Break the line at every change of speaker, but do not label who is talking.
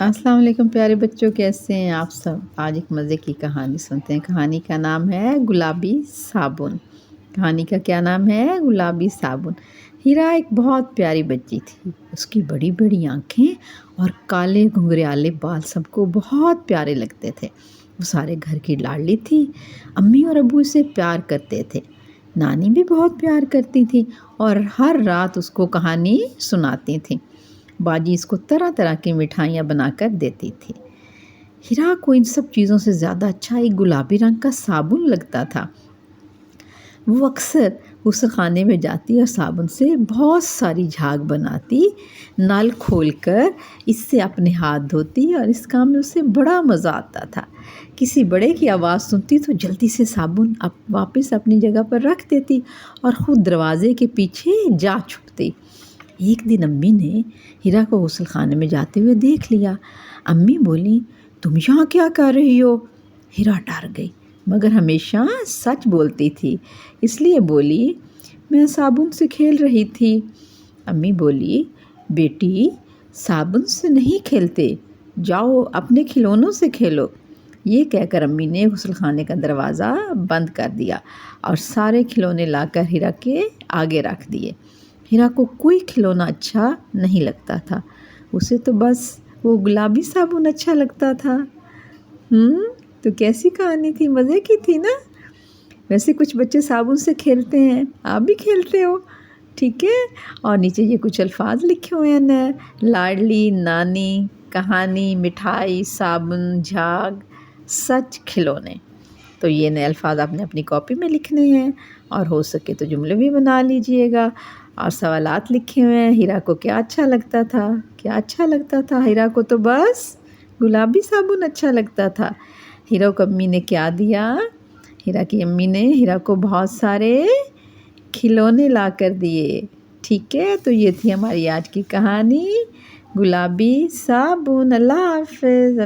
السلام علیکم پیارے بچوں، کیسے ہیں آپ سب؟ آج ایک مزے کی کہانی سنتے ہیں۔ کہانی کا نام ہے گلابی صابن۔ کہانی کا کیا نام ہے؟ گلابی صابن۔ ہیرا ایک بہت پیاری بچی تھی۔ اس کی بڑی بڑی آنکھیں اور کالے گھنگریالے بال سب کو بہت پیارے لگتے تھے۔ وہ سارے گھر کی لاڈلی تھی۔ امی اور ابو اسے پیار کرتے تھے۔ نانی بھی بہت پیار کرتی تھی اور ہر رات اس کو کہانی سناتی تھیں۔ باجی اس کو طرح طرح کی مٹھائیاں بنا کر دیتی تھی۔ ہیرا کو ان سب چیزوں سے زیادہ اچھا ایک گلابی رنگ کا صابن لگتا تھا۔ وہ اکثر اس خانے میں جاتی اور صابن سے بہت ساری جھاگ بناتی، نل کھول کر اس سے اپنے ہاتھ دھوتی اور اس کام میں اسے بڑا مزہ آتا تھا۔ کسی بڑے کی آواز سنتی تو جلدی سے صابن واپس اپنی جگہ پر رکھ دیتی اور خود دروازے کے پیچھے جا چھپتی۔ ایک دن امی نے ہیرا کو غسل خانے میں جاتے ہوئے دیکھ لیا۔ امی بولی، تم یہاں کیا کر رہی ہو؟ ہیرا ڈر گئی، مگر ہمیشہ سچ بولتی تھی، اس لیے بولی، میں صابن سے کھیل رہی تھی۔ امی بولی، بیٹی صابن سے نہیں کھیلتے، جاؤ اپنے کھلونوں سے کھیلو۔ یہ کہہ کر امی نے غسل خانے کا دروازہ بند کر دیا اور سارے کھلونے لا کر ہیرا کے آگے رکھ دیے۔ ہیرا کو کوئی کھلونا اچھا نہیں لگتا تھا، اسے تو بس وہ گلابی صابن اچھا لگتا تھا۔ تو کیسی کہانی تھی، مزے کی تھی نا؟ ویسے کچھ بچے صابن سے کھیلتے ہیں، آپ بھی کھیلتے ہو، ٹھیک ہے؟ اور نیچے یہ کچھ الفاظ لکھے ہوئے ہیں، لاڈلی، نانی، کہانی، مٹھائی، صابن، جھاگ، سچ، کھلونے۔ تو یہ نئے الفاظ آپ نے اپنی کاپی میں لکھنے ہیں اور ہو سکے تو جملے بھی بنا لیجئے گا۔ اور سوالات لکھے ہوئے ہیں، ہیرا کو کیا اچھا لگتا تھا؟ کیا اچھا لگتا تھا؟ ہیرا کو تو بس گلابی صابن اچھا لگتا تھا۔ ہیرا کو امی نے کیا دیا؟ ہیرا کی امی نے ہیرا کو بہت سارے کھلونے لا کر دیے، ٹھیک ہے؟ تو یہ تھی ہماری آج کی کہانی گلابی صابن۔ اللہ حافظ۔